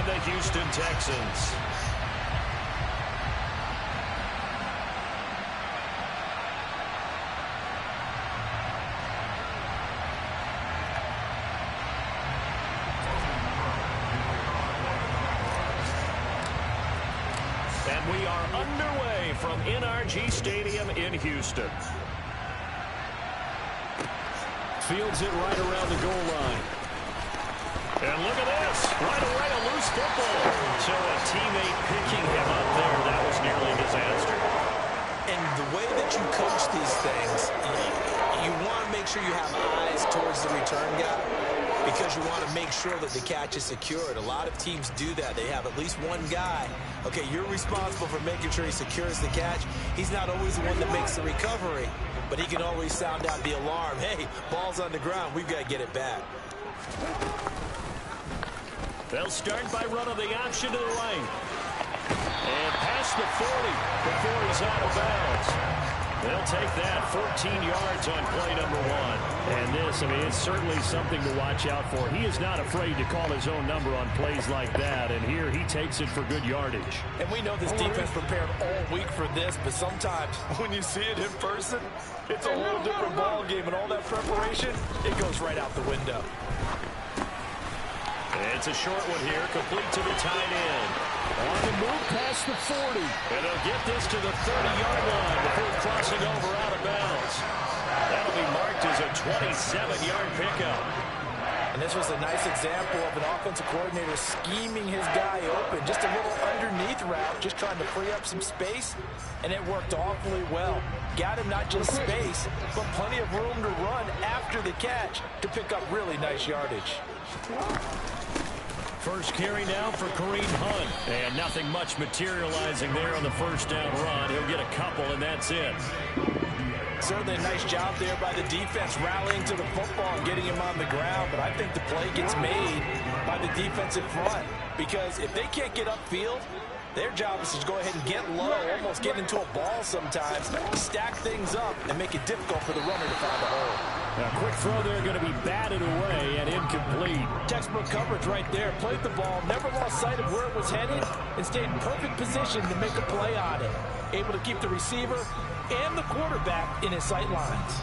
the Houston Texans. And we are underway from NRG Stadium in Houston. Fields it right around the goal line. And look at this. Right away, a loose football. So a teammate picking him up there. That was nearly a disaster. And the way that you coach these things, you want to make sure you have eyes towards the return guy because you want to make sure that the catch is secured. A lot of teams do that. They have at least one guy. Okay, you're responsible for making sure he secures the catch. He's not always the one that makes the recovery, but he can always sound out the alarm. Hey, ball's on the ground. We've got to get it back. They'll start by running the option to the right. And past the 40 before he's out of bounds. They'll take that 14 yards on play number 1. And this, I mean, it's certainly something to watch out for. He is not afraid to call his own number on plays like that. And here he takes it for good yardage. And we know this defense prepared all week for this, but sometimes when you see it in person, it's a whole different ball game. And all that preparation, it goes right out the window. It's a short one here, complete to the tight end. On the move past the 40. And they'll get this to the 30-yard line before crossing over out of bounds. That'll be marked as a 27-yard pickup. And this was a nice example of an offensive coordinator scheming his guy open. Just a little underneath route, just trying to free up some space, and it worked awfully well. Got him not just space, but plenty of room to run after the catch to pick up really nice yardage. First carry now for Kareem Hunt. And nothing much materializing there on the first down run. He'll get a couple, and that's it. Certainly a nice job there by the defense rallying to the football and getting him on the ground. But I think the play gets made by the defensive front. Because if they can't get upfield, their job is to go ahead and get low, almost get into a ball sometimes, stack things up, and make it difficult for the runner to find a hole. A quick throw there going to be batted away and incomplete. Textbook coverage right there. Played the ball, never lost sight of where it was headed, and stayed in perfect position to make a play on it. Able to keep the receiver and the quarterback in his sight lines.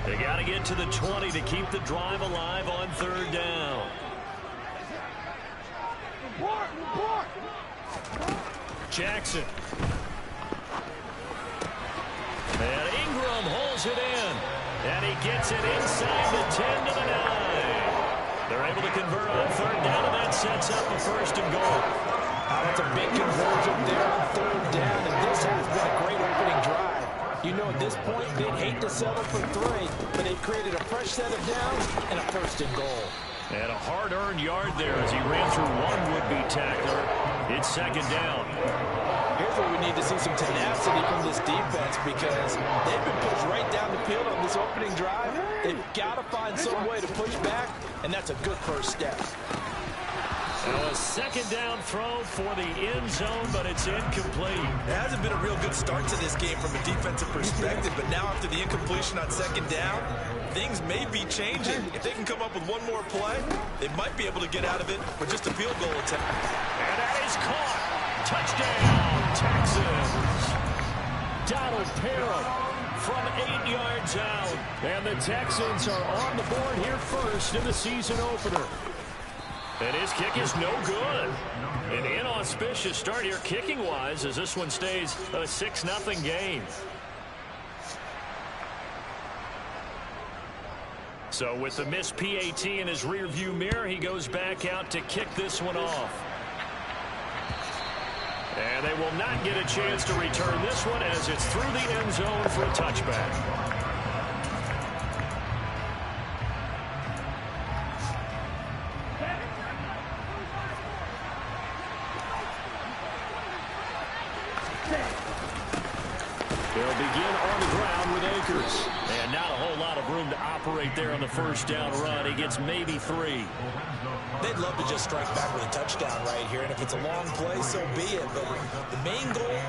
They got to get to the 20 to keep the drive alive on third down. Jackson. And Ingram holds it in. And he gets it inside the 10 to the 9. They're able to convert on third down, and that sets up a first and goal. That's a big conversion there on third down, and this has been a great opening drive. You know, at this point, they'd hate to settle for 3, but they've created a fresh set of downs and a first and goal. And a hard-earned yard there as he ran through one would-be tackler. It's second down. Here's where we need to see some tenacity from this defense because they've been pushed right down the field on this opening drive. They've got to find some way to push back, and that's a good first step. Now a second down throw for the end zone, but it's incomplete. It hasn't been a real good start to this game from a defensive perspective, but now after the incompletion on second down, things may be changing. If they can come up with one more play, they might be able to get out of it with just a field goal attempt. And that is caught. Touchdown, Texans. Donald Parham from 8 yards out. And the Texans are on the board here first in the season opener. And his kick is no good. An inauspicious start here kicking-wise as this one stays a 6-0 game. So with the missed PAT in his rearview mirror, he goes back out to kick this one off. And they will not get a chance to return this one as it's through the end zone for a touchback. They'll begin on the ground with Akers. And not a whole lot of room to operate there on the first down run. He gets maybe 3. They'd love to just strike back with a touchdown right here, and if it's a long play, so be it. But the main goal,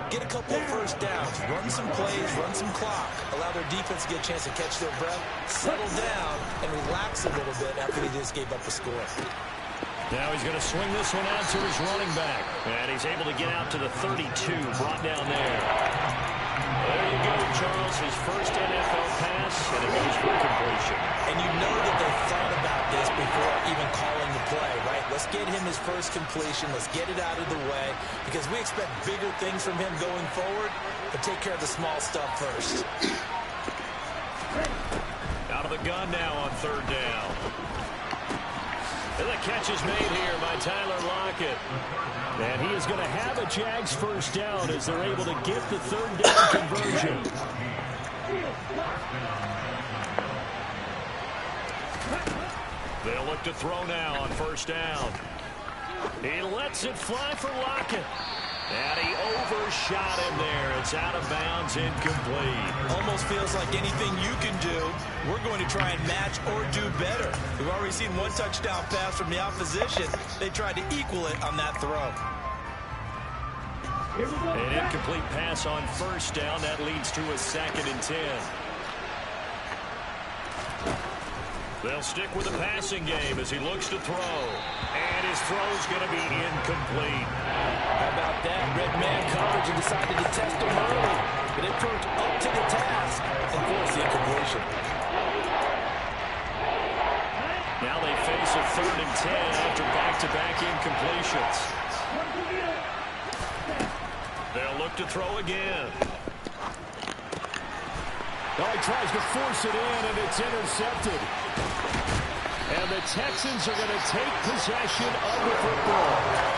get a couple of first downs, run some plays, run some clock, allow their defense to get a chance to catch their breath, settle down, and relax a little bit after they just gave up a score. Now he's going to swing this one out to his running back. And he's able to get out to the 32, brought down there. There you go, Charles, his first NFL pass, and it goes for completion. And you know that they thought about this before even calling the play, right? Let's get him his first completion. Let's get it out of the way because we expect bigger things from him going forward, but take care of the small stuff first. Out of the gun now on third down. And the catch is made here by Tyler Lockett. And he is going to have a Jags first down as they're able to get the third down conversion. They'll look to throw now on first down. He lets it fly for Lockett. And he overshot him there. It's out of bounds, incomplete. Almost feels like anything you can do, we're going to try and match or do better. We've already seen one touchdown pass from the opposition. They tried to equal it on that throw. An incomplete pass on first down. That leads to a 2nd and 10. They'll stick with the passing game as he looks to throw. And his throw's going to be incomplete. How about that? Red man coverage and decided to test him early. But it proved up to the task and forced the incompletion. Now they face a 3rd and 10 after back-to-back incompletions. They'll look to throw again. Now he tries to force it in, and it's intercepted. And the Texans are going to take possession of the football.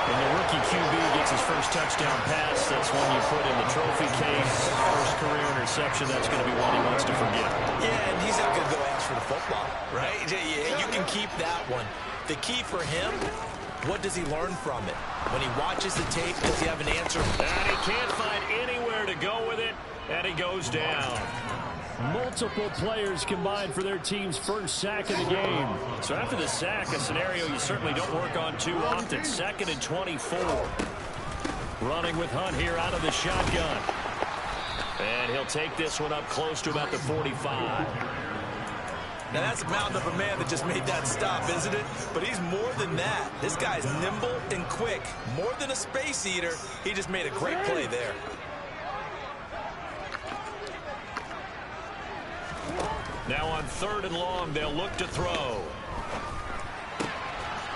And the rookie QB gets his first touchdown pass. That's one you put in the trophy case. First career interception, that's going to be one he wants to forget. Yeah, and he's not going to go ask for the football, right? Yeah, you can keep that one. The key for him, what does he learn from it? When he watches the tape, does he have an answer? And he can't find anywhere to go with it, and he goes down. Multiple players combined for their team's first sack of the game. So after the sack, a scenario you certainly don't work on too often. 2nd and 24. Running with Hunt here out of the shotgun. And he'll take this one up close to about the 45. Now that's a mountain of a man that just made that stop, isn't it? But he's more than that. This guy's nimble and quick. More than a space eater, he just made a great play there. Now on 3rd and long, they'll look to throw.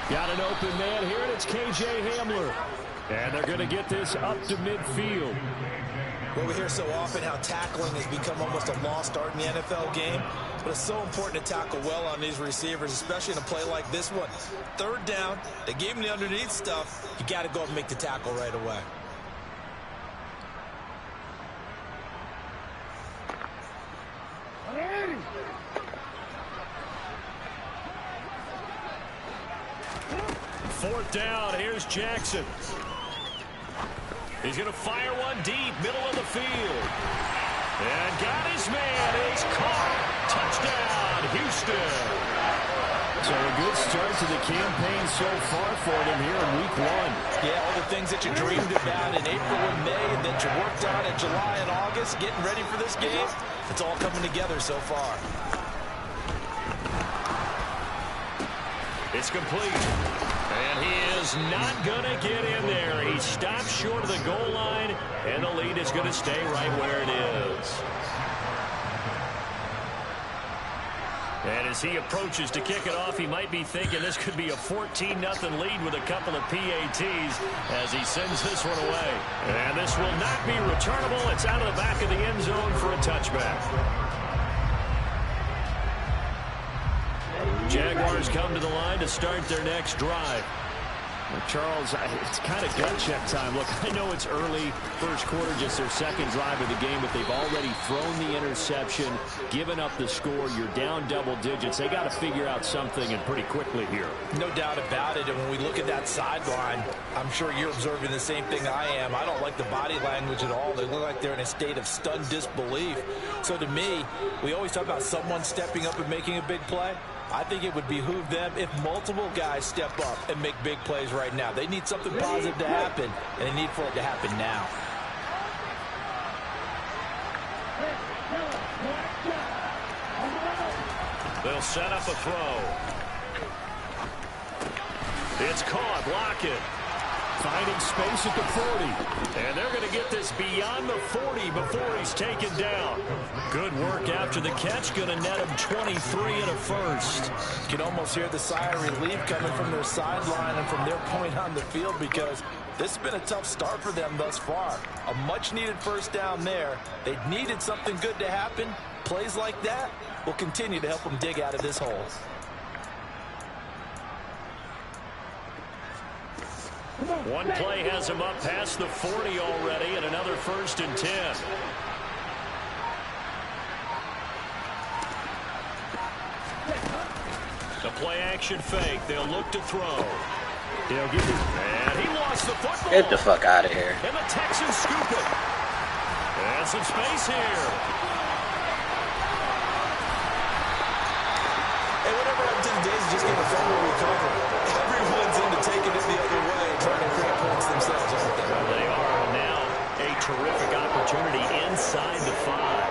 Got an open man here, and it's K.J. Hamler. And they're going to get this up to midfield. Well, we hear so often how tackling has become almost a lost art in the NFL game. But it's so important to tackle well on these receivers, especially in a play like this one. 3rd down, they gave him the underneath stuff. You got to go up and make the tackle right away. Fourth down, here's Jackson. He's going to fire one deep, middle of the field. And got his man, it's caught. Touchdown, Houston. So a good start to the campaign so far for them here in week 1. Yeah, all the things that you dreamed about in April and May and that you worked on in July and August, getting ready for this game, it's all coming together so far. It's complete. And he is not going to get in there. He stopped short of the goal line, and the lead is going to stay right where it is. And as he approaches to kick it off, he might be thinking this could be a 14-0 lead with a couple of PATs as he sends this one away. And this will not be returnable. It's out of the back of the end zone for a touchback. Jaguars come to the line to start their next drive. Well, Charles, it's kind of gut check time. Look, I know it's early, first quarter, just their second drive of the game, but they've already thrown the interception, given up the score. You're down double digits. They got to figure out something, and pretty quickly here. No doubt about it. And when we look at that sideline, I'm sure you're observing the same thing I am. I don't like the body language at all. They look like they're in a state of stunned disbelief. So to me, we always talk about someone stepping up and making a big play. I think it would behoove them if multiple guys step up and make big plays right now. They need something positive to happen, and they need for it to happen now. They'll set up a throw. It's caught. Lockett finding space at the 40. And they're going to get this beyond the 40 before he's taken down. Good work after the catch. Going to net him 23 and a first. You can almost hear the sigh of relief coming from their sideline and from their point on the field, because this has been a tough start for them thus far. A much-needed first down there. They needed something good to happen. Plays like that will continue to help them dig out of this hole. One play has him up past the 40 already, and another 1st and 10. The play action fake. They'll look to throw. They'll give it, and he lost the football. Get the fuck out of here. And the Texans scoop it. And some space here. Hey, whatever happened to the days of just getting a fumble recovery? Everyone's into taking it the other way, trying to create points themselves, aren't they? Well, they are, and now a terrific opportunity inside the 5.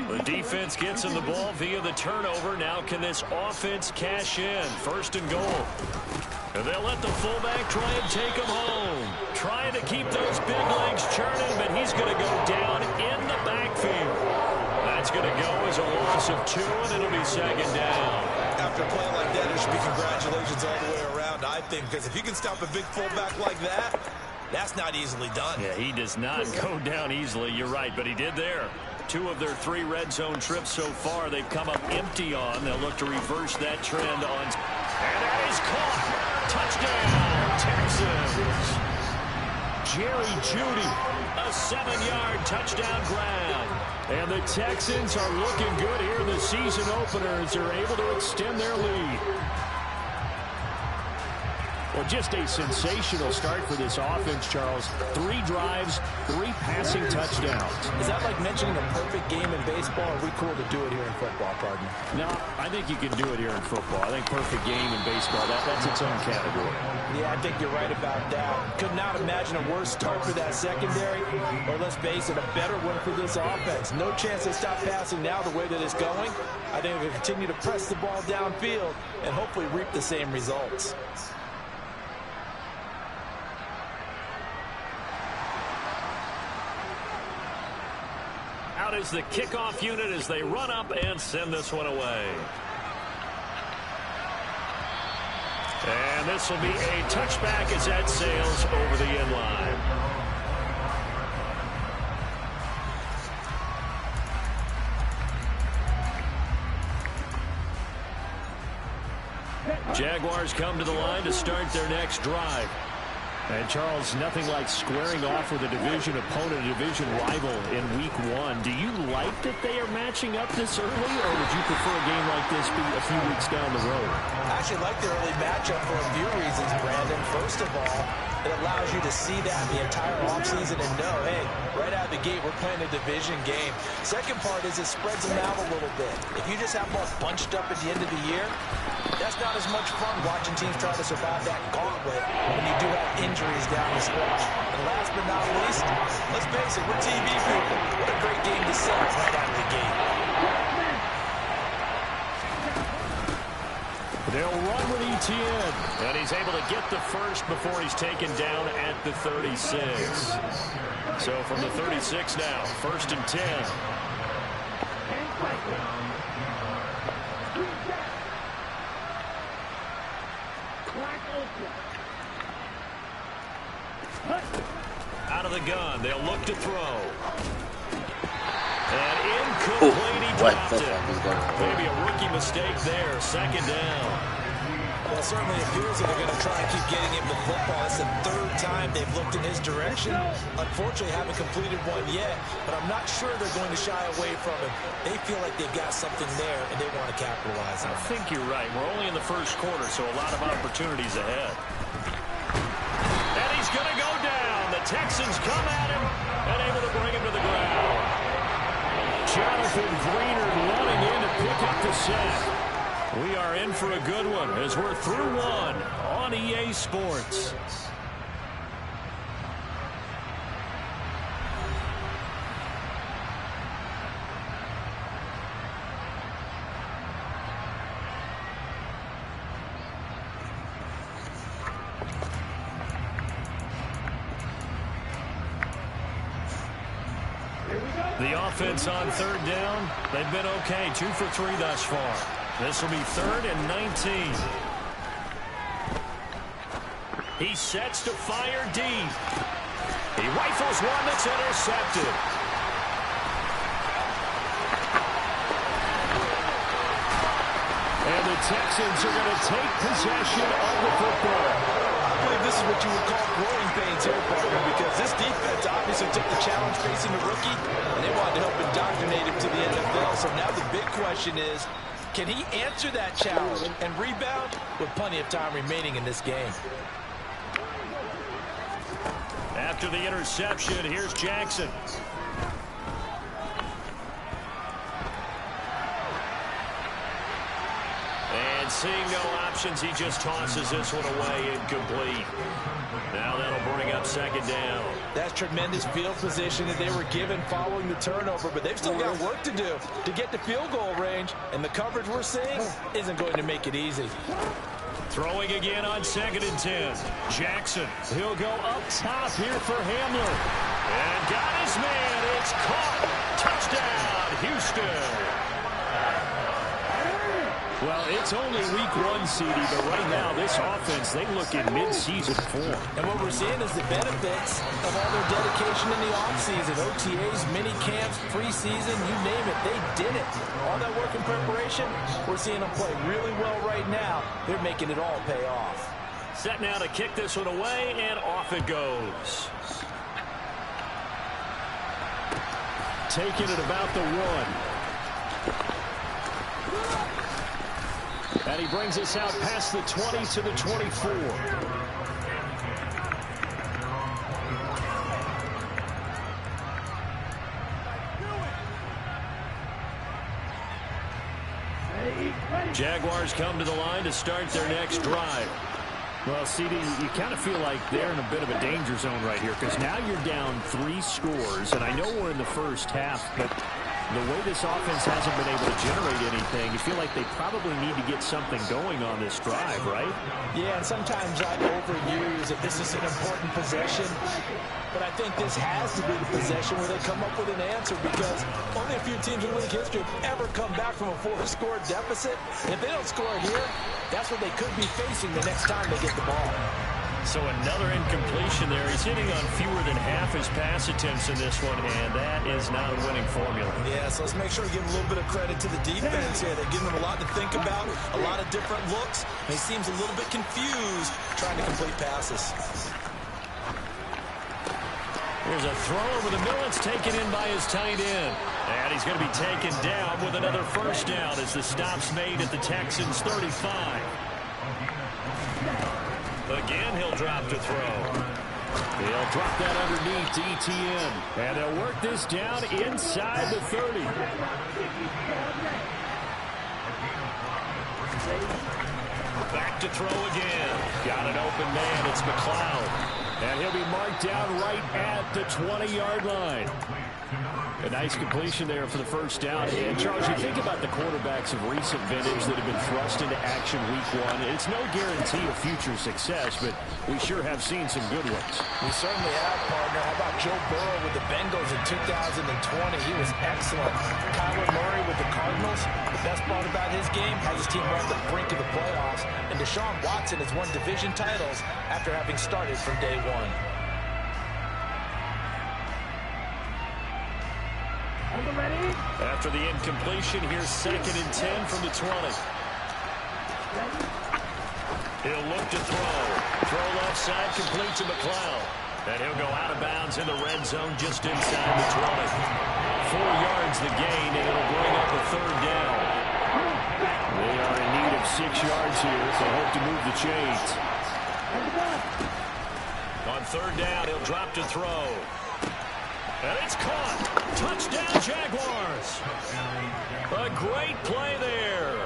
The defense gets in the ball via the turnover. Now can this offense cash in? 1st and goal. And they'll let the fullback try and take him home. Trying to keep those big legs churning, but he's going to go down in the backfield. That's going to go as a loss of 2, and it'll be 2nd down. After a play like that, there should be congratulations all the way around, I think, because if you can stop a big fullback like that, that's not easily done. Yeah, he does not go down easily. You're right, but he did there. 2 of their 3 red zone trips so far, they've come up empty on. They'll look to reverse that trend on. And that is caught. Touchdown, Texans. Jerry Jeudy, a 7-yard touchdown grab. And the Texans are looking good here in the season opener as they're able to extend their lead. Well, just a sensational start for this offense, Charles. 3 drives, 3 passing touchdowns. Is that like mentioning a perfect game in baseball, or are we cool to do it here in football, partner? No, I think you can do it here in football. I think perfect game in baseball, that's its own category. Yeah, I think you're right about that. Could not imagine a worse start for that secondary, or let's face it, a better one for this offense. No chance to stop passing now the way that it's going. I think we'll continue to press the ball downfield and hopefully reap the same results. Out is the kickoff unit as they run up and send this one away. And this will be a touchback as that sails over the end line. Jaguars come to the line to start their next drive. And, Charles, nothing like squaring off with a division opponent, a division rival in week 1. Do you like that they are matching up this early, or would you prefer a game like this be a few weeks down the road? I actually like the early matchup for a few reasons, Brandon. First of all, it allows you to see that the entire offseason and know, hey, right out of the gate, we're playing a division game. Second part is it spreads them out a little bit. If you just have them all bunched up at the end of the year, that's not as much fun watching teams try to survive that gauntlet when you do have injuries down the stretch. And last but not least, let's face it, we're TV people. What a great game to sell right out of the gate. They'll run with Etienne, and he's able to get the first before he's taken down at the 36. So from the 36 now, 1st and 10. Out of the gun, they'll look to throw. And incomplete, he dropped it. Maybe a rookie mistake there. Second down. Well, it certainly appears that they're going to try and keep getting him the football. It's the third time they've looked in his direction. Unfortunately, haven't completed one yet, but I'm not sure they're going to shy away from him. They feel like they've got something there, and they want to capitalize on it. I think you're right. We're only in the first quarter, so a lot of opportunities ahead. And he's going to go down. The Texans come at him and able to bring him to the ground. Jonathan Greenard running in to pick up the sack. We are in for a good one as we're through one on EA Sports. The offense on third down, they've been okay, 2 for 3 thus far. This will be 3rd and 19. He sets to fire deep. He rifles one that's intercepted. And the Texans are going to take possession of the football. I believe this is what you would call growing pains here, partner, because this defense obviously took the challenge facing the rookie, and they wanted to help indoctrinate him to the NFL. So now the big question is, can he answer that challenge and rebound with plenty of time remaining in this game? After the interception, here's Jackson. And seeing no options, he just tosses this one away, incomplete. Now that'll bring up second down. That's tremendous field position that they were given following the turnover, but they've still got work to do to get the field goal range, and the coverage we're seeing isn't going to make it easy. Throwing again on 2nd and 10. Jackson, he'll go up top here for Hamler. And got his man. It's caught. Touchdown, Houston. Well, it's only week 1, CD, but right now this offense, they look in mid-season form. And what we're seeing is the benefits of all their dedication in the offseason. OTAs, mini camps, preseason, you name it, they did it. All that work in preparation, we're seeing them play really well right now. They're making it all pay off. Set now to kick this one away, and off it goes. Taking it about the 1. And he brings us out past the 20 to the 24. Jaguars come to the line to start their next drive. Well, CD, you kind of feel like they're in a bit of a danger zone right here because now you're down 3 scores, and I know we're in the first half, but the way this offense hasn't been able to generate anything, you feel like they probably need to get something going on this drive, right? Yeah, and sometimes I overuse that this is an important possession, but I think this has to be the possession where they come up with an answer because only a few teams in league history have ever come back from a 4-score deficit. And if they don't score here, that's what they could be facing the next time they get the ball. So another incompletion there. He's hitting on fewer than half his pass attempts in this one, and that is not a winning formula. Yeah, so let's make sure we give a little bit of credit to the defense here. They're giving them a lot to think about, a lot of different looks. And he seems a little bit confused trying to complete passes. There's a throw over the middle. It's taken in by his tight end. And he's going to be taken down with another first down as the stop's made at the Texans' 35. Again, he'll drop to throw. He'll drop that underneath to ETN. And they'll work this down inside the 30. Back to throw again. Got an open man. It's McLeod. And he'll be marked down right at the 20-yard line. A nice completion there for the first down. And, Charles, you think about the quarterbacks of recent vintage that have been thrust into action week 1. It's no guarantee of future success, but we sure have seen some good ones. We certainly have, partner. How about Joe Burrow with the Bengals in 2020? He was excellent. Kyler Murray with the Cardinals. The best part about his game has his team right at the brink of the playoffs. And Deshaun Watson has won division titles after having started from day 1. Ready? After the incompletion, here's 2nd and 10 from the 20. He'll look to throw. Throw left side, complete to McLeod. And he'll go out of bounds in the red zone just inside the 20. 4 yards the gain, and it'll bring up a 3rd down. They are in need of 6 yards here if they hope to move the chains. On 3rd down, he'll drop to throw. And it's caught. Touchdown, Jaguars. A great play there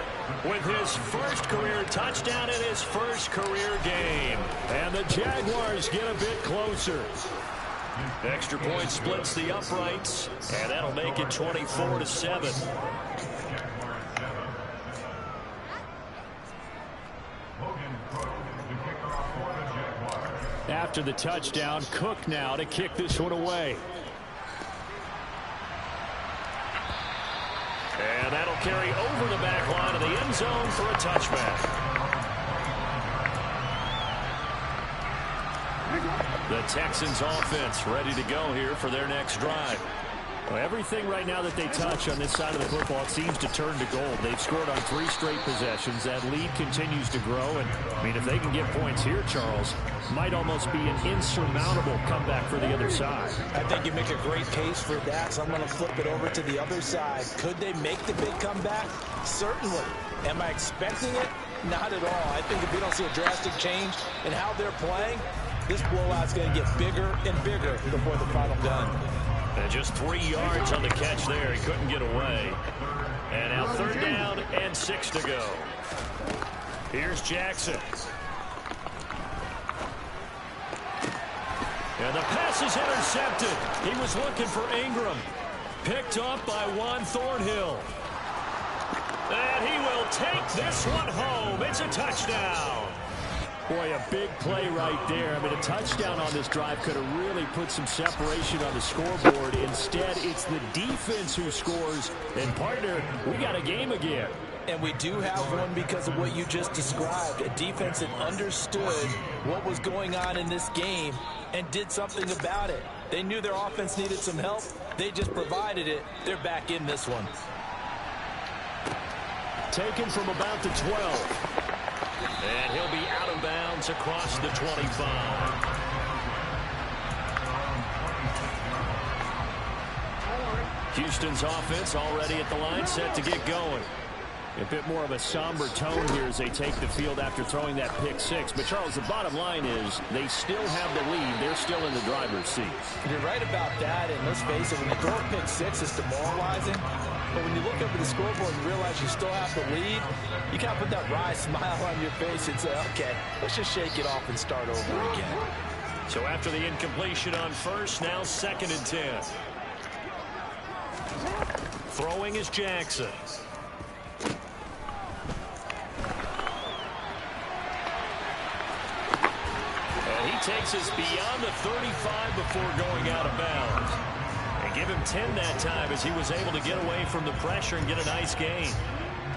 with his first career touchdown in his first career game. And the Jaguars get a bit closer. Extra point splits the uprights, and that'll make it 24-7. After the touchdown, Cook now to kick this one away. And that'll carry over the back line of the end zone for a touchback. The Texans offense ready to go here for their next drive. Well, everything right now that they touch on this side of the football seems to turn to gold. They've scored on 3 straight possessions. That lead continues to grow. And, I mean, if they can get points here, Charles, might almost be an insurmountable comeback for the other side. I think you make a great case for that, so I'm going to flip it over to the other side. Could they make the big comeback? Certainly. Am I expecting it? Not at all. I think if we don't see a drastic change in how they're playing, this blowout's going to get bigger and bigger before the final gun. And just 3 yards on the catch there. He couldn't get away. And now 3rd down and 6 to go. Here's Jackson. And the pass is intercepted. He was looking for Ingram. Picked up by Juan Thornhill. And he will take this one home. It's a touchdown. Boy, a big play right there. I mean, a touchdown on this drive could have really put some separation on the scoreboard. Instead, it's the defense who scores. And, partner, we got a game again. And we do have one because of what you just described. A defense that understood what was going on in this game and did something about it. They knew their offense needed some help. They just provided it. They're back in this one. Taken from about the 12. And he'll be out of bounds across the 25. Houston's offense already at the line, set to get going. A bit more of a somber tone here as they take the field after throwing that pick 6. But, Charles, the bottom line is they still have the lead. They're still in the driver's seat. You're right about that, and let's face it, when you throw a pick 6, it's demoralizing. But when you look up at the scoreboard and realize you still have the lead, you can't put that wry smile on your face and say, okay, let's just shake it off and start over again. So after the incompletion on 1st, now 2nd and 10. Throwing is Jackson. And he takes us beyond the 35 before going out of bounds. Give him 10 that time as he was able to get away from the pressure and get a nice gain.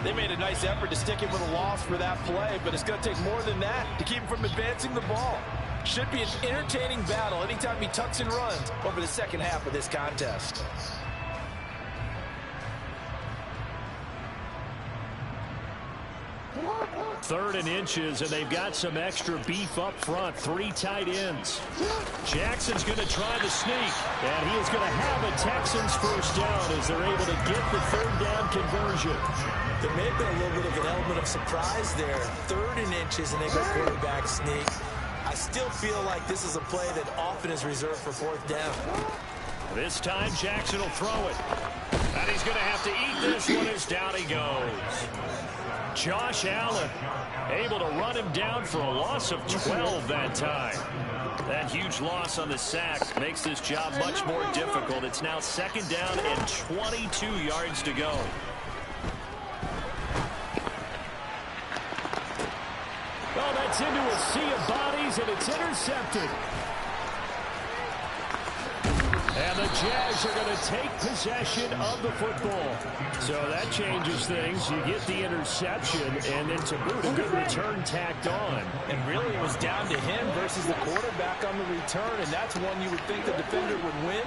They made a nice effort to stick him with a loss for that play, but it's going to take more than that to keep him from advancing the ball. Should be an entertaining battle anytime he tucks and runs over the second half of this contest. Third and inches, and they've got some extra beef up front. 3 tight ends. Jackson's going to try the sneak, and he is going to have a Texans first down as they're able to get the 3rd down conversion. There may have been a little bit of an element of surprise there. 3rd and inches, and they go quarterback sneak. I still feel like this is a play that often is reserved for 4th down. This time, Jackson will throw it. And he's going to have to eat this one as down he goes. Josh Allen able to run him down for a loss of 12 that time. That huge loss on the sack makes this job much more difficult. It's now 2nd down and 22 yards to go. Oh, that's into a sea of bodies, and it's intercepted. And the Jags are going to take possession of the football. So that changes things. You get the interception, and then to boot, a good return tacked on. And really, it was down to him versus the quarterback on the return, and that's one you would think the defender would win.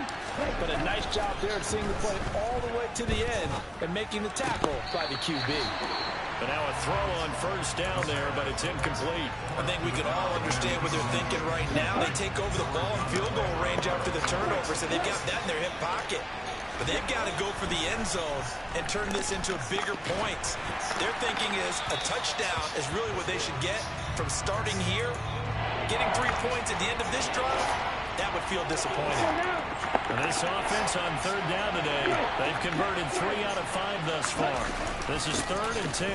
But a nice job there at seeing the play all the way to the end and making the tackle by the QB. But now a throw on first down there, but it's incomplete. I think we can all understand what they're thinking right now. They take over the ball in field goal range after the turnover, so they've got that in their hip pocket. But they've got to go for the end zone and turn this into bigger points. Their thinking is a touchdown is really what they should get from starting here. Getting 3 points at the end of this drive, that would feel disappointing. And this offense on third down today, they've converted 3 out of 5 thus far. This is 3rd and 10.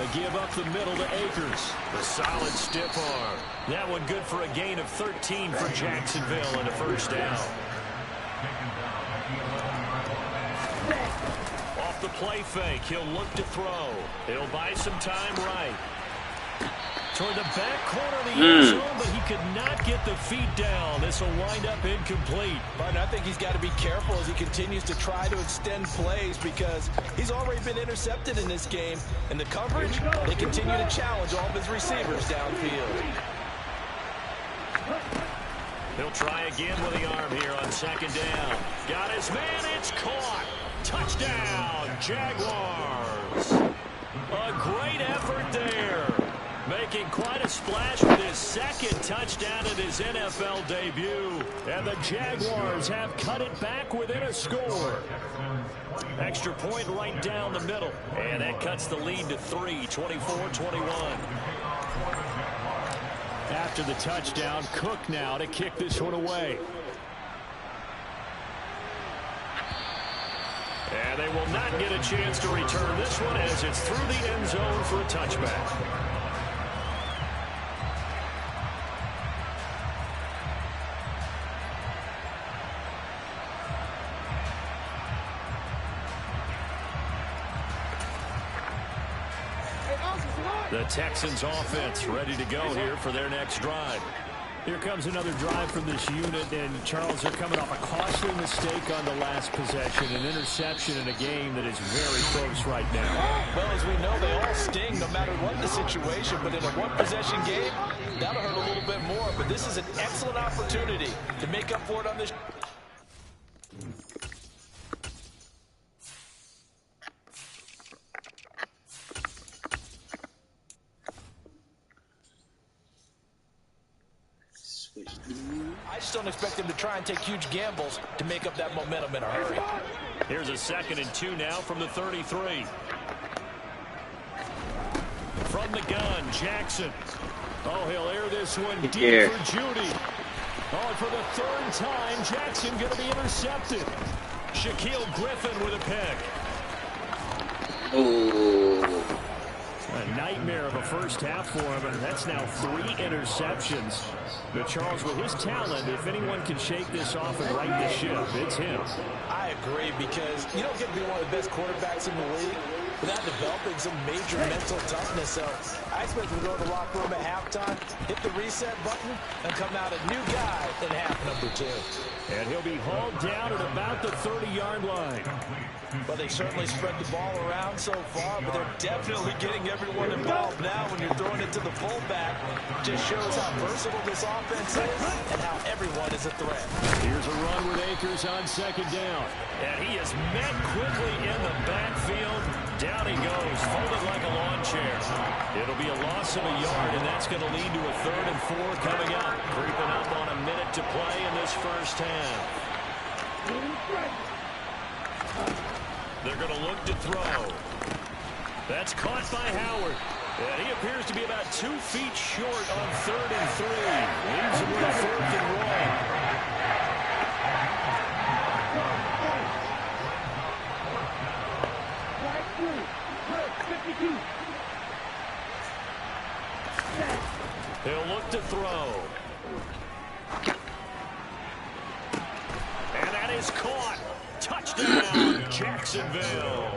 A give up the middle to Akers. A solid stiff arm. That one good for a gain of 13 for Jacksonville and a first down. Off the play fake, he'll look to throw. He'll buy some time right. Toward the back corner of the end zone, but he could not get the feet down. This will wind up incomplete. But I think he's got to be careful as he continues to try to extend plays because he's already been intercepted in this game. And the coverage, they continue to challenge all of his receivers downfield. He'll try again with the arm here on 2nd down. Got his man, it's caught. Touchdown, Jaguars. A great effort there. Making quite a splash with his 2nd touchdown in his NFL debut. And the Jaguars have cut it back within a score. Extra point right down the middle. And that cuts the lead to 3, 24-21. After the touchdown, Cook now to kick this one away. And they will not get a chance to return this one as it's through the end zone for a touchback. The Texans offense ready to go here for their next drive. Here comes another drive from this unit, and Charles, they're coming off a costly mistake on the last possession, an interception in a game that is very close right now. Well, as we know, they all sting no matter what the situation, but in a one-possession game, that'll hurt a little bit more. But this is an excellent opportunity to make up for it on this. I just don't expect him to try and take huge gambles to make up that momentum in a hurry. Here's a 2nd and 2 now from the 33. From the gun, Jackson. Oh, he'll air this one deep for Judy. Oh, and for the 3rd time, Jackson going to be intercepted. Shaquille Griffin with a pick. Oh. A nightmare of a first half for him, and that's now 3 interceptions. But Charles, with his talent, if anyone can shake this off and right the ship, it's him. I agree, because you don't get to be one of the best quarterbacks in the league without developing some major mental toughness. So I expect him to go to the locker room at halftime, hit the reset button, and come out a new guy in half number 2. And he'll be hauled down at about the 30-yard line. Well, they certainly spread the ball around so far, but they're definitely getting everyone involved now when you're throwing it to the fullback. Just shows how versatile this offense is and how everyone is a threat. Here's a run with Akers on 2nd down. And he is met quickly in the backfield. Down he goes, folded like a lawn chair. It'll be a loss of a yard, and that's going to lead to a 3rd and 4 coming up. Creeping up on a minute to play in this first half. They're going to look to throw. That's caught by Howard. And he appears to be about 2 feet short on 3rd and 3. Leaves him with a 4th and long. He'll look to throw. And that is caught. Touchdown, Jacksonville.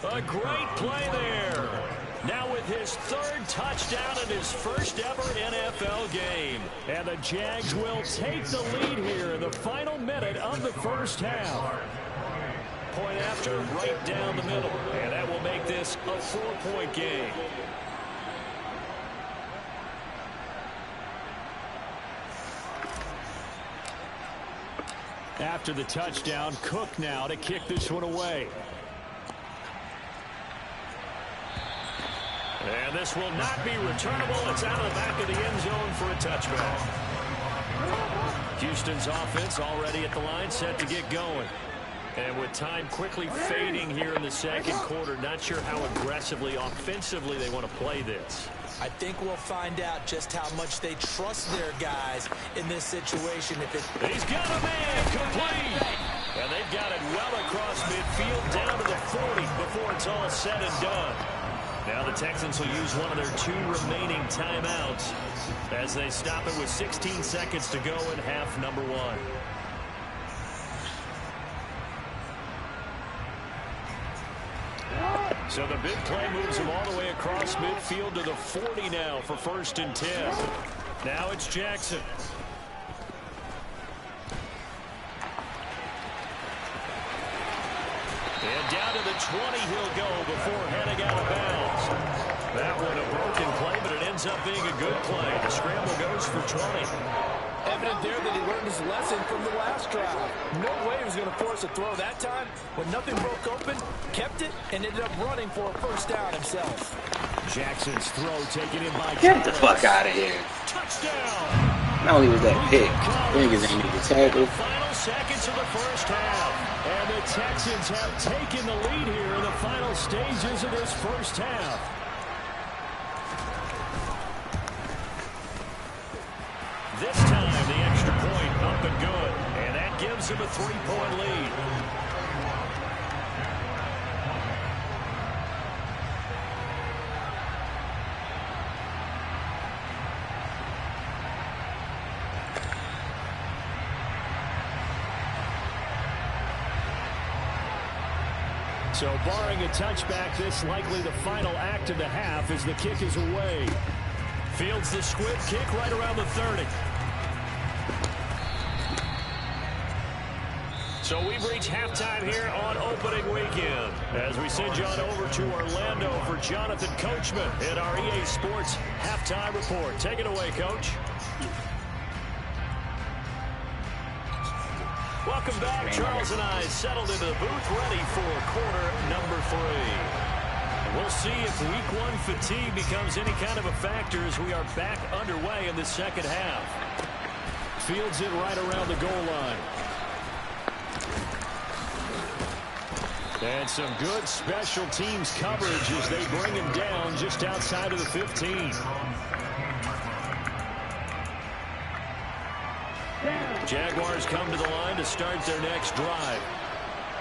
A great play there. Now with his third touchdown in his first ever NFL game. And the Jags will take the lead here in the final minute of the first half. Point after, right down the middle. And that will make this a 4-point game. After the touchdown, Cook now to kick this one away. And this will not be returnable. It's out of the back of the end zone for a touchback. Houston's offense already at the line, set to get going. And with time quickly fading here in the second quarter, not sure how aggressively, offensively they want to play this. I think we'll find out just how much they trust their guys in this situation. He's got a man complete. And they've got it well across midfield down to the 40 before it's all said and done. Now the Texans will use one of their 2 remaining timeouts as they stop it with 16 seconds to go in half number 1. So the big play moves him all the way across midfield to the 40 now for 1st and 10. Now it's Jackson. And down to the 20 he'll go before heading out of bounds. That one a broken play, but it ends up being a good play. The scramble goes for 20. Evident there that he learned his lesson from the last drive. No way he was going to force a throw that time. When nothing broke open, kept it, and ended up running for a first down himself. Jackson's throw taken in by Get the fuck out of here. Touchdown. Not only was that pick, niggas ain't need to tackle. Final seconds of the first half. And the Texans have taken the lead here in the final stages of this first half. This time, the extra point up and good. And that gives him a 3-point lead. So barring a touchback, this likely the final act of the half as the kick is away. Fields the squib kick right around the 30. So we've reached halftime here on opening weekend as we send you on over to Orlando for Jonathan Coachman in our EA Sports Halftime Report. Take it away, Coach. Welcome back. Charles and I settled into the booth ready for quarter number 3. We'll see if week 1 fatigue becomes any kind of a factor as we are back underway in the second half. Fields it right around the goal line. And some good special teams coverage as they bring him down just outside of the 15. Jaguars come to the line to start their next drive.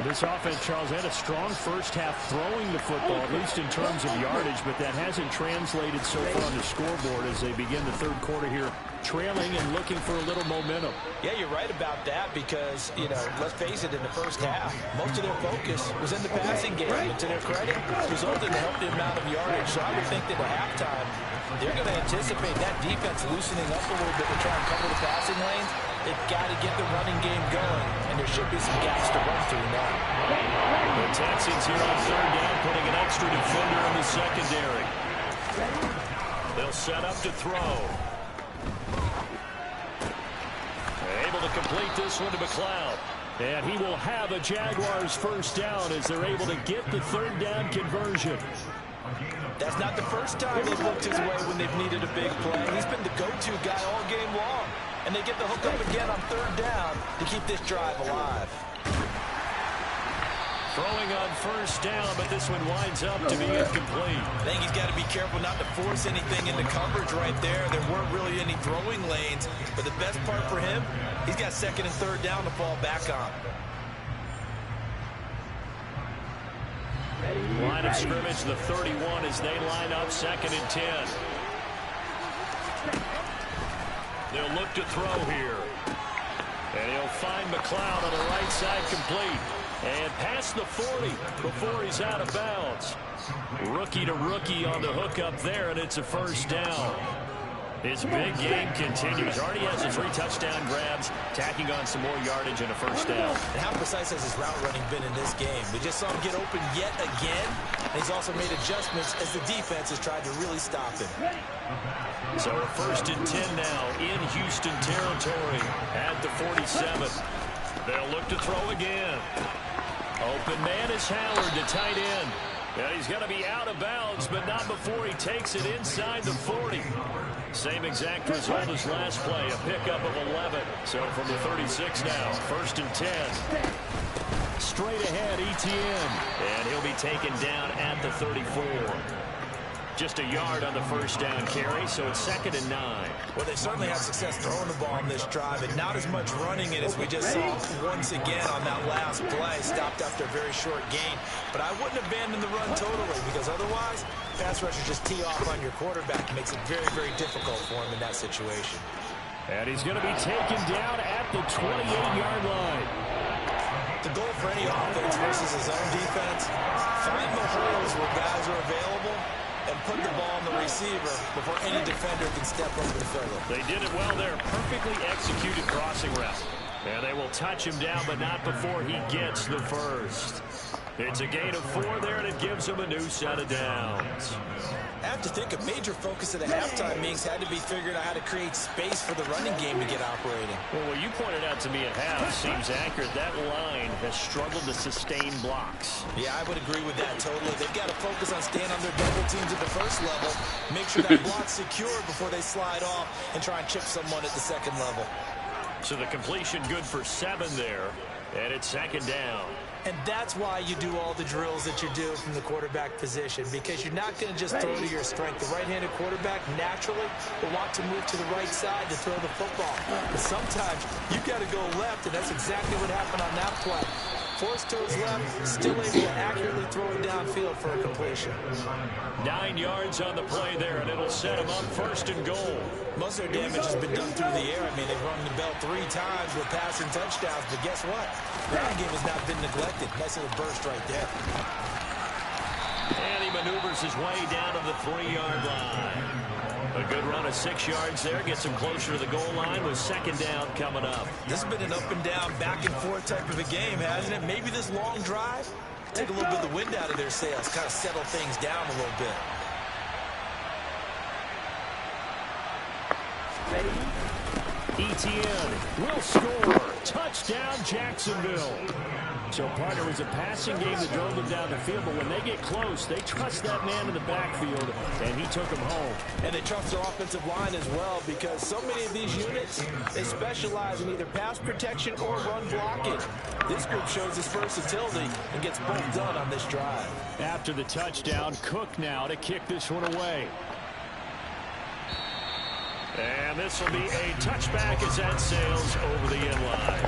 This offense, Charles, had a strong first half throwing the football, at least in terms of yardage, but that hasn't translated so far on the scoreboard as they begin the third quarter here, trailing and looking for a little momentum. Yeah, you're right about that because, you know, let's face it, in the first half, most of their focus was in the passing game. And to their credit, it resulted in a healthy amount of yardage. So I would think that at halftime, they're going to anticipate that defense loosening up a little bit to try and cover the passing lanes. They've got to get the running game going, and there should be some gaps to run through now. The Texans here on third down, putting an extra defender in the secondary. They'll set up to throw. Able to complete this one to McLeod. And he will have a Jaguars first down as they're able to get the third down conversion. That's not the first time they've looked his way when they've needed a big play. He's been the go-to guy all game long. And they get the hook up again on third down to keep this drive alive. Throwing on first down, but this one winds up to be incomplete. I think he's got to be careful not to force anything into coverage right there. There weren't really any throwing lanes. But the best part for him, he's got second and third down to fall back on. Line of scrimmage, the 31 as they line up second and 10. They'll look to throw here. And he'll find McLeod on the right side complete. And past the 40 before he's out of bounds. Rookie to rookie on the hook up there, and it's a first down. His big game continues. Already has the 3 touchdown grabs, tacking on some more yardage and a first down. And how precise has his route running been in this game? We just saw him get open yet again, and he's also made adjustments as the defense has tried to really stop him. So a 1st and 10 now in Houston territory at the 47. They'll look to throw again. Open man is Howard, the tight end. And he's going to be out of bounds, but not before he takes it inside the 40. Same exact result as last play, a pickup of 11. So from the 36 now, 1st and 10. Straight ahead, Etienne. And he'll be taken down at the 34. Just a yard on the first down carry, so it's 2nd and 9. Well, they certainly had success throwing the ball on this drive, and not as much running it as we just saw once again on that last play. Stopped after a very short gain. But I wouldn't abandon the run totally, because otherwise, pass rushers just tee off on your quarterback. It makes it very, very difficult for him in that situation. And he's going to be taken down at the 28-yard line. The goal for any offense versus his own defense, find the holes where guys are available and put the ball on the receiver before any defender can step up and fill it. They did it well there. Perfectly executed crossing route. And they will touch him down, but not before he gets the first. It's a gain of 4 there, and it gives him a new set of downs. I have to think a major focus at the halftime meetings had to be figuring out how to create space for the running game to get operating. Well, what you pointed out to me at half seems accurate. That line has struggled to sustain blocks. Yeah, I would agree with that totally. They've got to focus on staying on their double teams at the first level, make sure that block's secured before they slide off and try and chip someone at the second level. So the completion good for 7 there, and it's 2nd down. And that's why you do all the drills that you do from the quarterback position, because you're not going to just throw to your strength. The right-handed quarterback naturally will want to move to the right side to throw the football. But sometimes you've got to go left, and that's exactly what happened on that play. Forced to his left, still able to accurately throw it downfield for a completion. 9 yards on the play there, and it'll set him up 1st and goal. Most of their damage has been done through the air. I mean, they've rung the bell 3 times with passing touchdowns, but guess what? The ground game has not been neglected. Nice little burst right there. And he maneuvers his way down to the 3-yard line. A good run of 6 yards there, gets him closer to the goal line with 2nd down coming up. This has been an up and down, back and forth type of a game, hasn't it? Maybe this long drive, take a little bit of the wind out of their sails, kind of settle things down a little bit. Etienne will score. Touchdown, Jacksonville. So, partner, it was a passing game that drove them down the field, but when they get close, they trust that man in the backfield, and he took them home. And they trust their offensive line as well, because so many of these units, they specialize in either pass protection or run blocking. This group shows its versatility and gets both done on this drive. After the touchdown, Cook now to kick this one away. And this will be a touchback as that sails over the end line.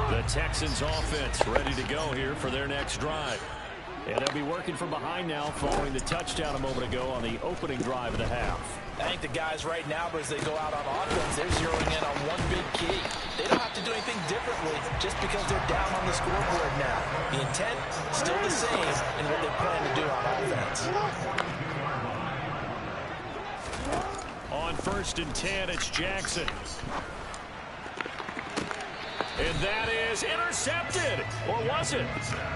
The Texans offense ready to go here for their next drive. And they'll be working from behind now following the touchdown a moment ago on the opening drive of the half. I think the guys right now, as they go out on offense, they're zeroing in on one big key. They don't have to do anything differently just because they're down on the scoreboard now. The intent, still the same in what they plan to do on offense. On 1st and 10, it's Jackson. And that is intercepted. Or was it?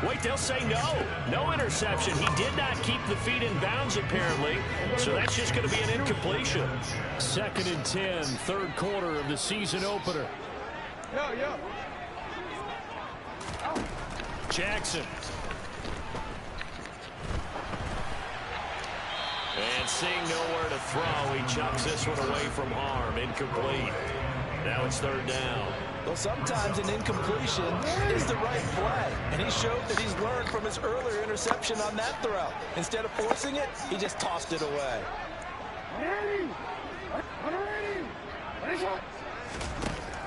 Wait, they'll say no. No interception. He did not keep the feet in bounds, apparently. So that's just going to be an incompletion. 2nd and 10, 3rd quarter of the season opener. Jackson. And seeing nowhere to throw, he chucks this one away from harm. Incomplete. Now it's 3rd down. Well, sometimes an incompletion is the right play, and he showed that he's learned from his earlier interception on that throw. Instead of forcing it, he just tossed it away.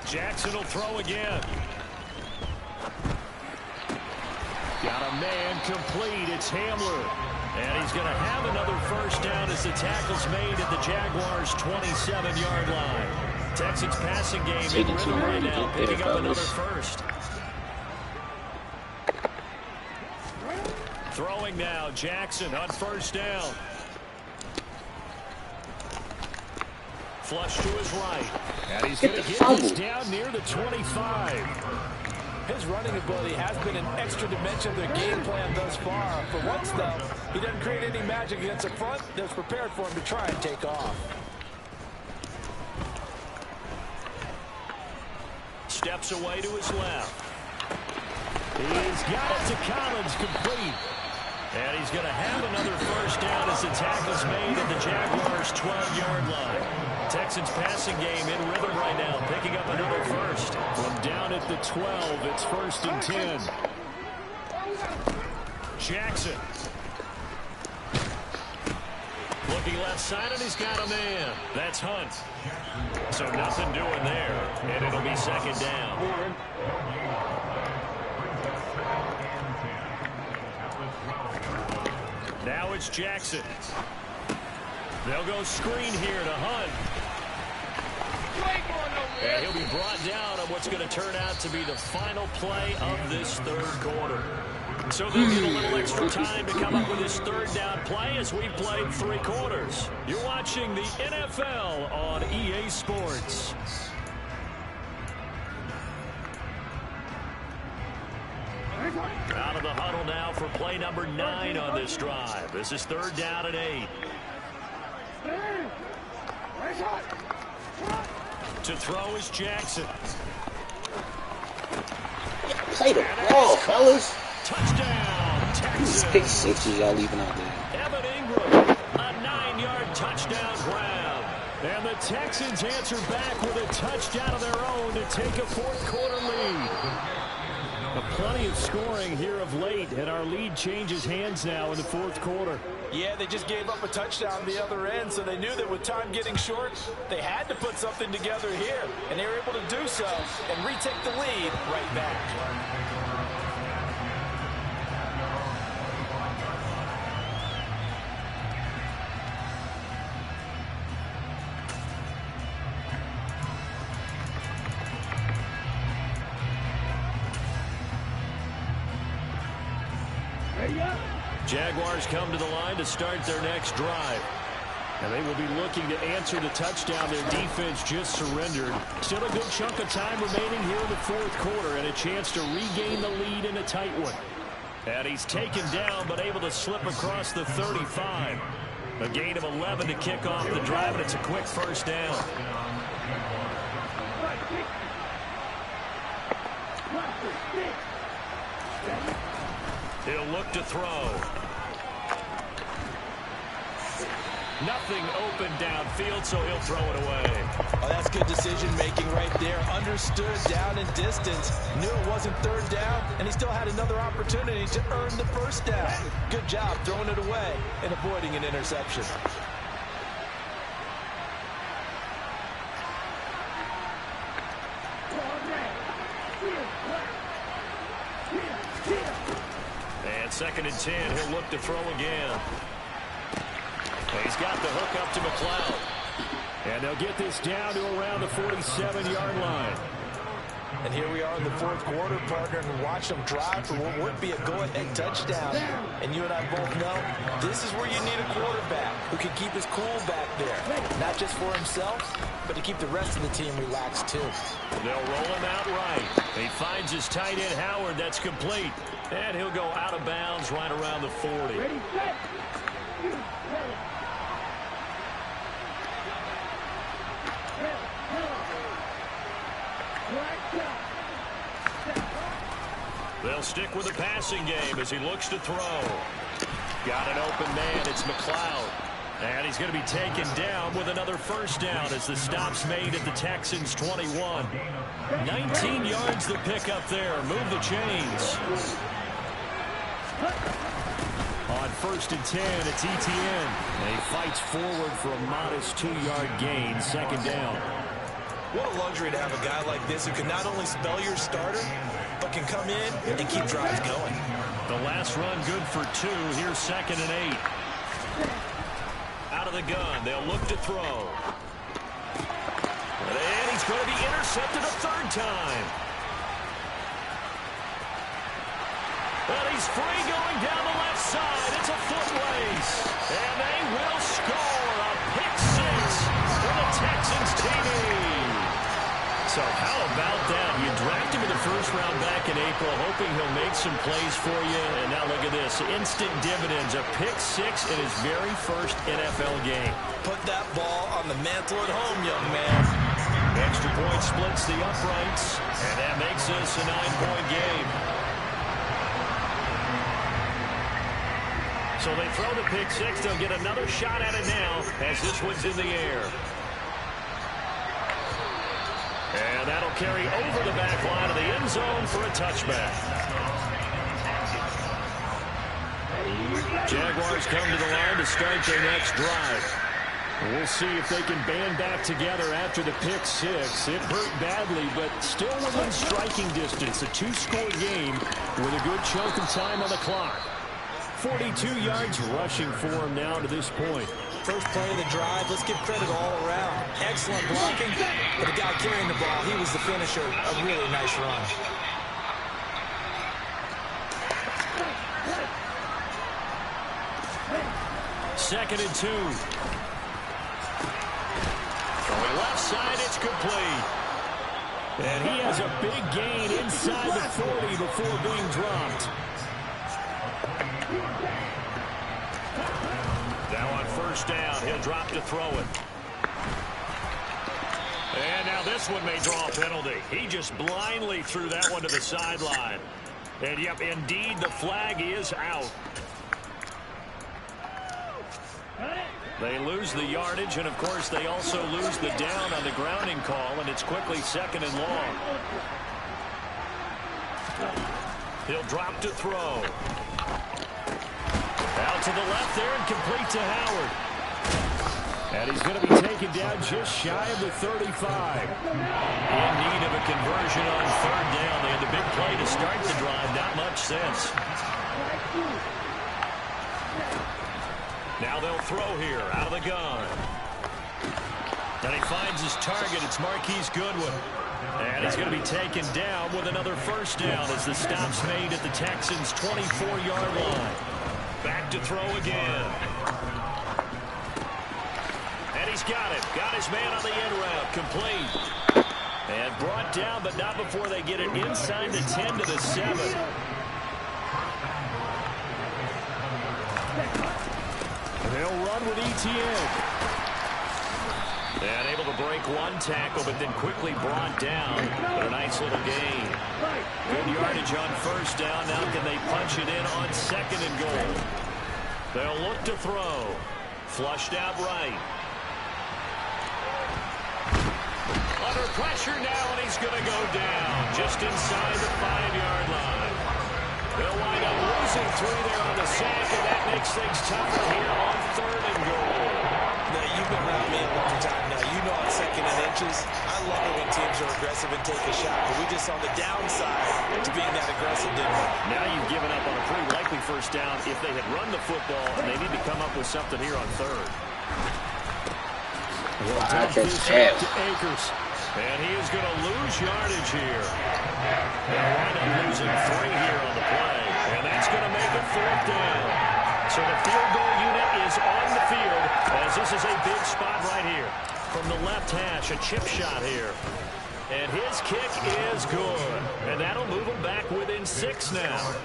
Jackson will throw again. Got a man complete. It's Hamler. And he's going to have another first down as the tackle's made at the Jaguars' 27-yard line. Texans passing game in rhythm right now, picking up another first. Throwing now, Jackson on first down. Flush to his right. And he's going to get this down near the 25. His running ability has been an extra dimension of their game plan thus far. For once, though, he doesn't create any magic against the front that's prepared for him to try and take off. Steps away to his left. He's got it to Collins, complete. And he's going to have another first down as the tackle's made at the Jaguars' 12-yard line. Texans passing game in rhythm right now, picking up another first. From down at the 12, it's 1st and 10. Jackson. Looking left side, and he's got a man. That's Hunt. So nothing doing there, and it'll be 2nd down. Now it's Jackson. They'll go screen here to Hunt. And he'll be brought down on what's going to turn out to be the final play of this 3rd quarter. So they'll get a little extra time to come up with this 3rd down play as we played 3 quarters. You're watching the NFL on EA Sports. Out of the huddle now for play number 9 on this drive. This is 3rd down and 8. To throw is Jackson. Play the ball, fellas. Touchdown, Texans. These pick sixes y'all leaving out there. Evan Ingram, a 9-yard touchdown grab. And the Texans answer back with a touchdown of their own to take a 4th quarter lead. Plenty of scoring here of late, and our lead changes hands now in the 4th quarter. Yeah, they just gave up a touchdown the other end, so they knew that with time getting short, they had to put something together here, and they were able to do so and retake the lead right back. Jaguars come to the line to start their next drive. And they will be looking to answer the touchdown their defense just surrendered. Still a good chunk of time remaining here in the 4th quarter and a chance to regain the lead in a tight one. And he's taken down but able to slip across the 35. A gain of 11 to kick off the drive, and it's a quick 1st down. He'll look to throw. Nothing open downfield, so he'll throw it away. Oh, that's good decision-making right there. Understood down and distance. Knew it wasn't 3rd down, and he still had another opportunity to earn the 1st down. Good job throwing it away and avoiding an interception. And 2nd and 10, he'll look to throw again. He's got the hook up to McLeod. And they'll get this down to around the 47-yard line. And here we are in the 4th quarter, partner, and watch them drive for what would be a go-ahead touchdown. And you and I both know this is where you need a quarterback who can keep his cool back there. Not just for himself, but to keep the rest of the team relaxed, too. They'll roll him out right. He finds his tight end, Howard. That's complete. And he'll go out of bounds right around the 40. Ready, set. They'll stick with the passing game as he looks to throw. Got an open man. It's McLeod. And he's going to be taken down with another 1st down as the stop's made at the Texans' 21. 19 yards the pick up there. Move the chains. On 1st and 10, it's Etienne. And he fights forward for a modest 2-yard gain. 2nd down. What a luxury to have a guy like this who can not only spell your starter, but can come in and keep drives going. The last run good for 2. Here's 2nd and 8. Out of the gun. They'll look to throw. And he's going to be intercepted a 3rd time. But he's free going down the left side. It's a foot race. And they will score a pick 6 for the Texans TD. So how about that? You drafted him in the 1st round back in April, hoping he'll make some plays for you. And now look at this. Instant dividends. A pick 6 in his very 1st NFL game. Put that ball on the mantle at home, young man. Extra point splits the uprights. And that makes this a 9-point game. So they throw the pick 6. They'll get another shot at it now as this one's in the air. And that'll carry over the back line of the end zone for a touchback. Jaguars come to the line to start their next drive. We'll see if they can band back together after the pick 6. It hurt badly, but still within striking distance. A 2-score game with a good chunk of time on the clock. 42 yards rushing for him now to this point. First play of the drive, let's give credit all around. Excellent blocking, but the guy carrying the ball, he was the finisher. A really nice run. Second and 2. Throwing left side, it's complete. And he has a big gain inside the 40 before being dropped. Now on 1st down, he'll drop to throw it. And now this one may draw a penalty. He just blindly threw that one to the sideline. And yep, indeed, the flag is out. They lose the yardage, and of course they also lose the down on the grounding call, and it's quickly 2nd and long. He'll drop to throw. Out to the left there and complete to Howard. And he's going to be taken down just shy of the 35. In need of a conversion on 3rd down. They had the big play to start the drive. Not much sense. Now they'll throw here out of the gun. And he finds his target. It's Marquise Goodwin. And he's going to be taken down with another 1st down as the stop's made at the Texans' 24-yard line. Back to throw again. And he's got it. Got his man on the end route. Complete. And brought down, but not before they get it inside the 10 to the 7. They'll run with Etienne. And able to break one tackle, but then quickly brought down. But a nice little gain. Good yardage on 1st down. Now can they punch it in on 2nd and goal? They'll look to throw. Flushed out right. Under pressure now, and he's going to go down just inside the 5-yard line. They'll wind up losing 3 there on the sack, and that makes things tougher here on 3rd and goal. Now, you've been around me a long time now. You know on 2nd and inches, I love it when teams are aggressive and take a shot, but we just saw the downside to being that aggressive, didn't we? Now you've given up on a pretty likely 1st down if they had run the football, and they need to come up with something here on 3rd. Well, dump this out to Akers. And he is going to lose yardage here. They'll wind up losing 3 here on the play. And that's going to make it 4th down. So the field goal unit is on the field as this is a big spot right here. From the left hash, a chip shot here. And his kick is good. And that'll move them back within 6 now.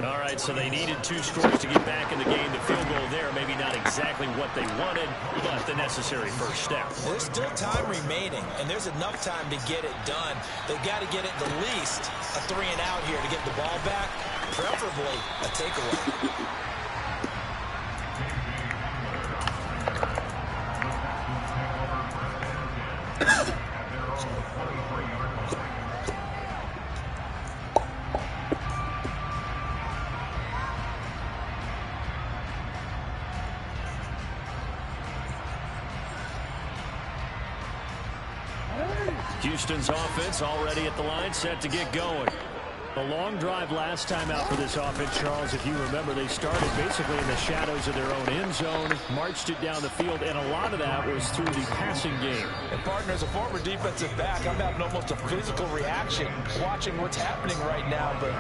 All right, so they needed 2 scores to get back in the game. The field goal there, maybe not exactly what they wanted, but the necessary 1st step. There's still time remaining, and there's enough time to get it done. They've got to get it the least a 3 and out here to get the ball back, preferably a takeaway. Houston's offense already at the line, set to get going. A long drive last time out for this offense, Charles. If you remember, they started basically in the shadows of their own end zone, marched it down the field, and a lot of that was through the passing game. And, partner, as a former defensive back, I'm having almost a physical reaction watching what's happening right now. But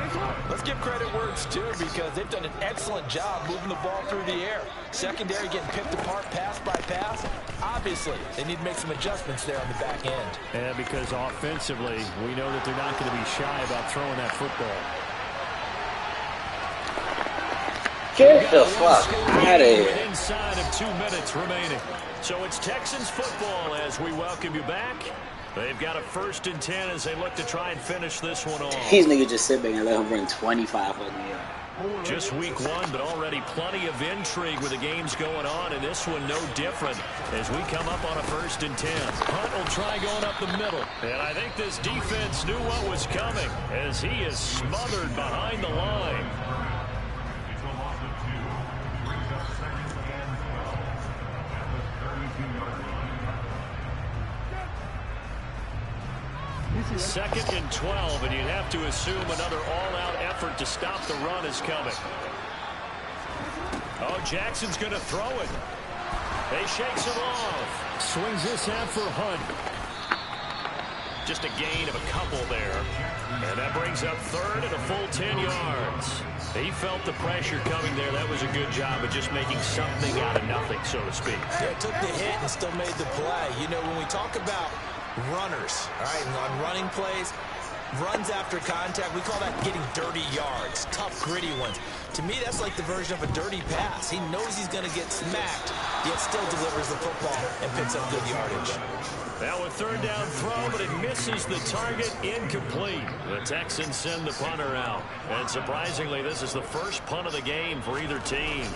let's give credit where it's due, because they've done an excellent job moving the ball through the air. Secondary getting picked apart pass by pass. Obviously, they need to make some adjustments there on the back end. And because offensively, we know that they're not going to be shy about throwing that football. Get the fuck out of here. Inside of 2 minutes remaining. So it's Texans football as we welcome you back. They've got a 1st and 10 as they look to try and finish this one off. These niggas just sit back and let him run 25 on the year. Just week 1, but already plenty of intrigue with the games going on, and this one no different as we come up on a 1st and 10. Hunt will try going up the middle, and I think this defense knew what was coming as he is smothered behind the line. Second and 12, and you'd have to assume another all-out effort to stop the run is coming. Oh, Jackson's going to throw it. He shakes it off. Swings this out for Hunt. Just a gain of a couple there. And that brings up 3rd and a full 10 yards. He felt the pressure coming there. That was a good job of just making something out of nothing, so to speak. Yeah, took the hit and still made the play. You know, when we talk about runners, all right, on running plays, runs after contact, we call that getting dirty yards, tough, gritty ones. To me, that's like the version of a dirty pass. He knows he's going to get smacked, yet still delivers the football and picks up good yardage. Now a 3rd down throw, but it misses the target, incomplete. The Texans send the punter out. And surprisingly, this is the first punt of the game for either team.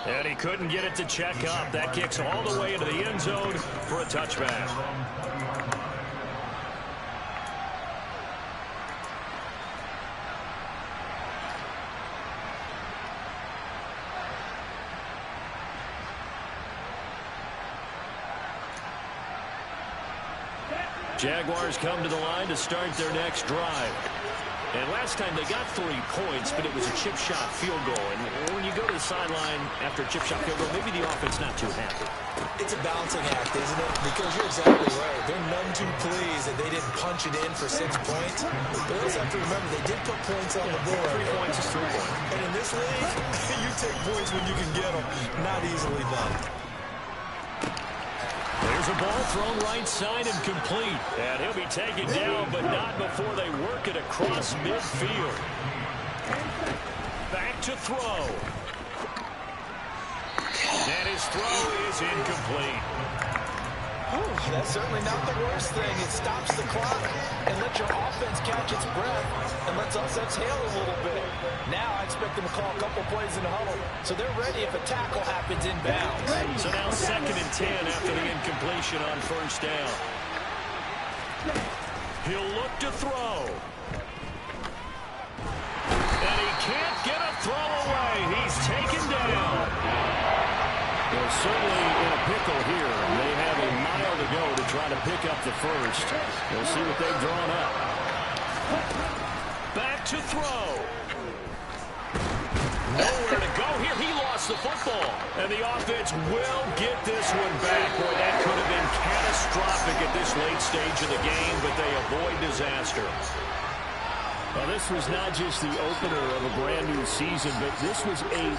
And he couldn't get it to check up. That kicks all the way into the end zone for a touchback. Jaguars come to the line to start their next drive. And last time they got 3 points, but it was a chip shot field goal. And when you go to the sideline after a chip shot field goal, maybe the offense not too happy. It's a balancing act, isn't it? Because you're exactly right. They're none too pleased that they didn't punch it in for 6 points. But also have to remember, they did put points on the board. 3 points is 3 points. And in this league, you take points when you can get them. Not easily done. There's a ball thrown right side and complete. And he'll be taken down, but not before they work it across midfield. Back to throw. And his throw is incomplete. That's certainly not the worst thing. It stops the clock and lets your offense catch its breath and lets us exhale a little bit. Now I expect them to call a couple plays in the huddle, so they're ready if a tackle happens inbounds. So now 2nd and 10 after the incompletion on 1st down. He'll look to throw. And he can't get a throw away. He's taken down. Well, certainly in a pickle here. They have a mile to go to try to pick up the first. We'll see what they've drawn up. Back to throw. Nowhere to go here. He lost the football. And the offense will get this one back. Boy, that could have been catastrophic at this late stage of the game, but they avoid disaster. Well, this was not just the opener of a brand new season, but this was a